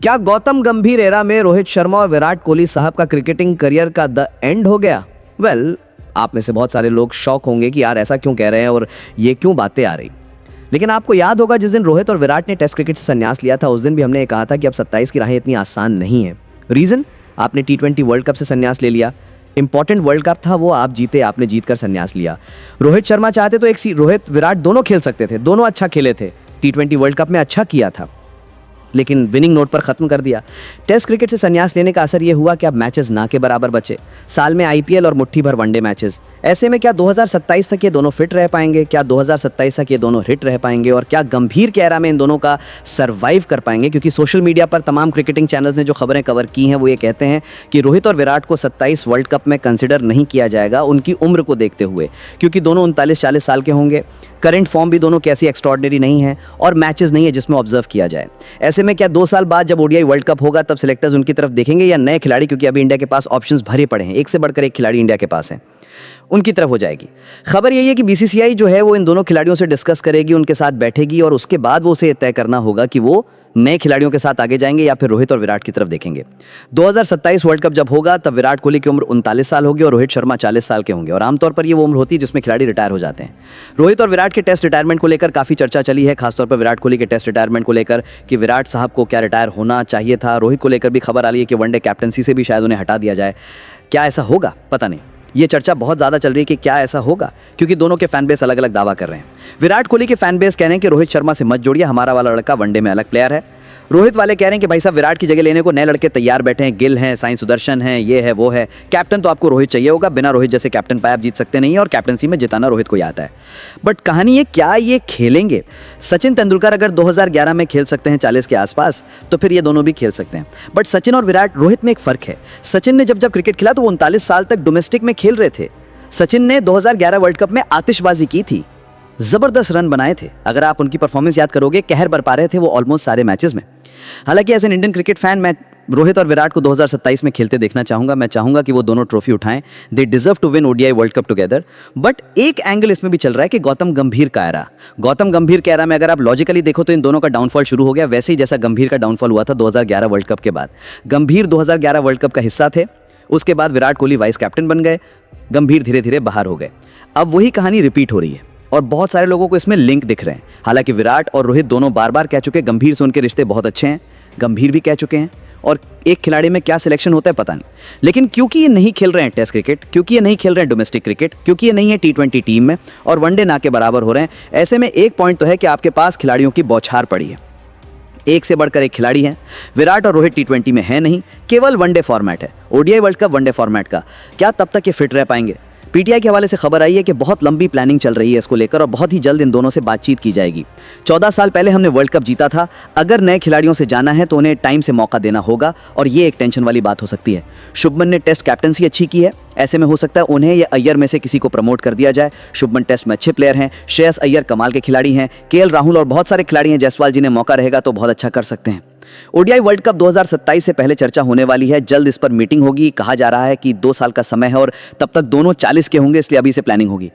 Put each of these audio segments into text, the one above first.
क्या गौतम गंभीर एरा में रोहित शर्मा और विराट कोहली साहब का क्रिकेटिंग करियर का द एंड हो गया? वेल, आप में से बहुत सारे लोग शॉक होंगे कि यार ऐसा क्यों कह रहे हैं और ये क्यों बातें आ रही। लेकिन आपको याद होगा जिस दिन रोहित और विराट ने टेस्ट क्रिकेट से संन्यास लिया था, उस दिन भी हमने ये कहा था कि अब 27 की राहें इतनी आसान नहीं है। रीजन, आपने T20 वर्ल्ड कप से संन्यास ले लिया। इंपॉर्टेंट वर्ल्ड कप था, वो आप जीते, आपने जीत कर संन्यास लिया। रोहित शर्मा चाहते तो रोहित विराट दोनों खेल सकते थे, दोनों अच्छा खेले थे, T20 वर्ल्ड कप में अच्छा किया था, लेकिन विनिंग नोट पर खत्म कर दिया। टेस्ट क्रिकेट से संन्यास लेने का असर यह हुआ कि अब मैचेस ना के बराबर बचे, साल में IPL और मुट्ठी भर वनडे मैचेस। ऐसे में क्या 2027 तक ये दोनों फिट रह पाएंगे? क्या 2027 तक ये दोनों हिट रह पाएंगे? और क्या गंभीर के एरा में इन दोनों का सर्वाइव कर पाएंगे? क्योंकि सोशल मीडिया पर तमाम क्रिकेटिंग चैनल्स ने जो खबरें कवर की हैं वो ये कहते हैं कि रोहित और विराट को 27 वर्ल्ड कप में कंसिडर नहीं किया जाएगा उनकी उम्र को देखते हुए, क्योंकि दोनों 39-40 साल के होंगे। करंट फॉर्म भी दोनों कैसी एक्स्ट्रॉर्डिनरी नहीं है और मैचेस नहीं है जिसमें ऑब्जर्व किया जाए। ऐसे में क्या 2 साल बाद जब ODI वर्ल्ड कप होगा तब सिलेक्टर्स उनकी तरफ देखेंगे या नए खिलाड़ी, क्योंकि अभी इंडिया के पास ऑप्शंस भरे पड़े हैं, एक से बढ़कर एक खिलाड़ी इंडिया के पास है, उनकी तरफ हो जाएगी। खबर यही है कि BCCI जो है वो इन दोनों खिलाड़ियों से डिस्कस करेगी, उनके साथ बैठेगी और उसके बाद वो उसे तय करना होगा कि वो नए खिलाड़ियों के साथ आगे जाएंगे या फिर रोहित और विराट की तरफ देखेंगे। 2027 वर्ल्ड कप जब होगा तब विराट कोहली की उम्र 39 साल होगी और रोहित शर्मा 40 साल के होंगे, और आमतौर पर ये वो उम्र होती है जिसमें खिलाड़ी रिटायर हो जाते हैं। रोहित और विराट के टेस्ट रिटायरमेंट को लेकर काफी चर्चा चली है, खासतौर पर विराट कोहली के टेस्ट रिटायरमेंट को लेकर कि विराट साहब को क्या रिटायर होना चाहिए था। रोहित को लेकर भी खबर आ रही है कि वनडे कैप्टनसी से भी शायद उन्हें हटा दिया जाए। क्या ऐसा होगा? पता नहीं, ये चर्चा बहुत ज़्यादा चल रही है कि क्या ऐसा होगा, क्योंकि दोनों के फैन बेस अलग अलग दावा कर रहे हैं। विराट कोहली के फैन बेस कह रहे हैं कि रोहित शर्मा से मत जोड़िए, हमारा वाला लड़का वनडे में अलग प्लेयर है। रोहित वाले कह रहे हैं कि भाई साहब विराट की जगह लेने को नए लड़के तैयार बैठे हैं, गिल हैं, साई सुदर्शन हैं, ये है वो है। कैप्टन तो आपको रोहित चाहिए होगा, बिना रोहित जैसे कैप्टन पाए आप जीत सकते नहीं है, और कैप्टनसी में जिताना रोहित को ही आता है। बट कहानी है, क्या ये खेलेंगे? सचिन तेंदुलकर अगर 2011 में खेल सकते हैं 40 के आसपास, तो फिर ये दोनों भी खेल सकते हैं। बट सचिन और विराट रोहित में एक फर्क है। सचिन ने जब क्रिकेट खेला तो वो 39 साल तक डोमेस्टिक में खेल रहे थे। सचिन ने 2011 वर्ल्ड कप में आतिशबाजी की थी, जबरदस्त रन बनाए थे। अगर आप उनकी परफॉर्मेंस याद करोगे, कहर बरपा रहे थे वो ऑलमोस्ट सारे मैचेस में। हालांकि as an Indian cricket fan मैं रोहित और विराट को 2027 में खेलते देखना चाहूंगा। मैं चाहूंगा कि वो दोनों ट्रॉफी उठाएं, they deserve to win ODI world cup together. But एक एंगल इसमें भी चल रहा है कि गौतम गंभीर का एरा, गौतम गंभीर के एरा में अगर आप लॉजिकली देखो तो इन दोनों का डाउनफॉल शुरू हो गया, वैसे ही जैसा गंभीर का डाउनफॉल हुआ था 2011 वर्ल्ड कप के बाद। गंभीर 2011 वर्ल्ड कप का हिस्सा थे, उसके बाद विराट कोहली वाइस कैप्टन बन गए, गंभीर धीरे धीरे बाहर हो गए। अब वही कहानी रिपीट हो रही है और बहुत सारे लोगों को इसमें लिंक दिख रहे हैं। हालांकि विराट और रोहित दोनों बार बार कह चुके गंभीर से उनके रिश्ते बहुत अच्छे हैं, गंभीर भी कह चुके हैं, और एक खिलाड़ी में क्या सिलेक्शन होता है पता नहीं। लेकिन क्योंकि ये नहीं खेल रहे हैं टेस्ट क्रिकेट, क्योंकि ये नहीं खेल रहे हैं डोमेस्टिक क्रिकेट, क्योंकि ये नहीं है T20 टीम में और वनडे ना के बराबर हो रहे हैं, ऐसे में एक पॉइंट तो है कि आपके पास खिलाड़ियों की बौछार पड़ी है। एक से बढ़कर एक खिलाड़ी हैं। विराट और रोहित T20 में है नहीं, केवल वनडे फॉर्मेट है, ODI world cup one day format का। क्या तब तक ये फिट रह पाएंगे? PTI के हवाले से खबर आई है कि बहुत लंबी प्लानिंग चल रही है इसको लेकर और बहुत ही जल्द इन दोनों से बातचीत की जाएगी। 14 साल पहले हमने वर्ल्ड कप जीता था, अगर नए खिलाड़ियों से जाना है तो उन्हें टाइम से मौका देना होगा, और ये एक टेंशन वाली बात हो सकती है। शुभमन ने टेस्ट कैप्टनसी अच्छी की है, ऐसे में हो सकता है उन्हें या अय्यर में से किसी को प्रमोट कर दिया जाए। शुभमन टेस्ट में अच्छे प्लेयर हैं, श्रेयस अय्यर कमाल के खिलाड़ी हैं, KL राहुल और बहुत सारे खिलाड़ी हैं, जायसवाल जिन्हें मौका रहेगा तो बहुत अच्छा कर सकते हैं। ODI वर्ल्ड कप 2027 से पहले चर्चा होने वाली है, जल्द इस पर मीटिंग होगी। कहा जा रहा है कि 2 साल का समय है और तब तक दोनों 40 के होंगे, इसलिए अभी से प्लानिंग होगी।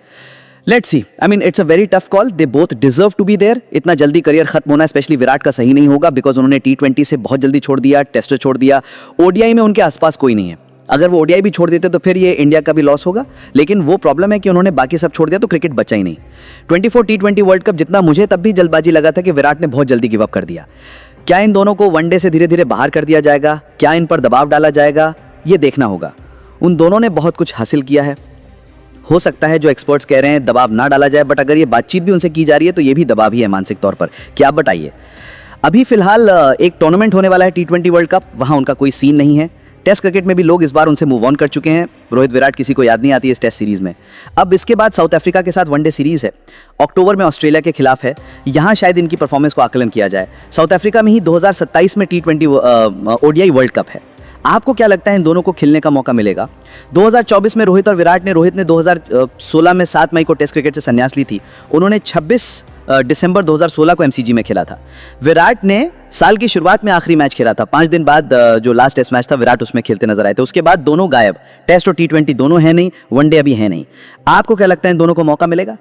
Let's see, I mean it's a very tough call, they both deserve to be there. इतना जल्दी करियर खत्म होना स्पेशली विराट का सही नहीं होगा, बिकॉज उन्होंने T20 से बहुत जल्दी छोड़ दिया, टेस्ट छोड़ दिया, ODI में उनके आसपास कोई नहीं है। अगर वो ODI भी छोड़ देते तो फिर ये इंडिया का भी लॉस होगा, लेकिन वो प्रॉब्लम है कि उन्होंने बाकी सब छोड़ दिया तो क्रिकेट बचा ही नहीं। 24 T20 वर्ल्ड कप जितना मुझे तब भी जल्दबाजी लगा था कि विराट ने बहुत जल्दी गिव अप कर दिया। क्या इन दोनों को वनडे से धीरे धीरे बाहर कर दिया जाएगा? क्या इन पर दबाव डाला जाएगा? ये देखना होगा। उन दोनों ने बहुत कुछ हासिल किया है, हो सकता है जो एक्सपर्ट्स कह रहे हैं दबाव ना डाला जाए, बट अगर ये बातचीत भी उनसे की जा रही है तो ये भी दबाव ही है मानसिक तौर पर। क्या आप बताइए? अभी फिलहाल एक टूर्नामेंट होने वाला है T20 वर्ल्ड कप, वहां उनका कोई सीन नहीं है। टेस्ट क्रिकेट में भी लोग इस बार उनसे मूव ऑन कर चुके हैं। रोहित विराट किसी को याद नहीं आती इस टेस्ट सीरीज में। अब इसके बाद साउथ अफ्रीका के साथ वनडे सीरीज है, अक्टूबर में ऑस्ट्रेलिया के खिलाफ है, यहां शायद इनकी परफॉर्मेंस को आकलन किया जाए। साउथ अफ्रीका में ही 2027 में T20 ODI वर्ल्ड कप है। आपको क्या लगता है इन दोनों को खेलने का मौका मिलेगा? 2024 में रोहित ने 2016 में 7 मई को टेस्ट क्रिकेट से संन्यास ली थी। उन्होंने 26 दिसंबर 2016 को MCG में खेला था। विराट ने साल की शुरुआत में आखिरी मैच खेला था, 5 दिन बाद जो लास्ट टेस्ट मैच था विराट उसमें खेलते नजर आए थे। उसके बाद दोनों गायब, टेस्ट और T20 दोनों है नहीं, वनडे अभी है नहीं। आपको क्या लगता है इन दोनों को मौका मिलेगा?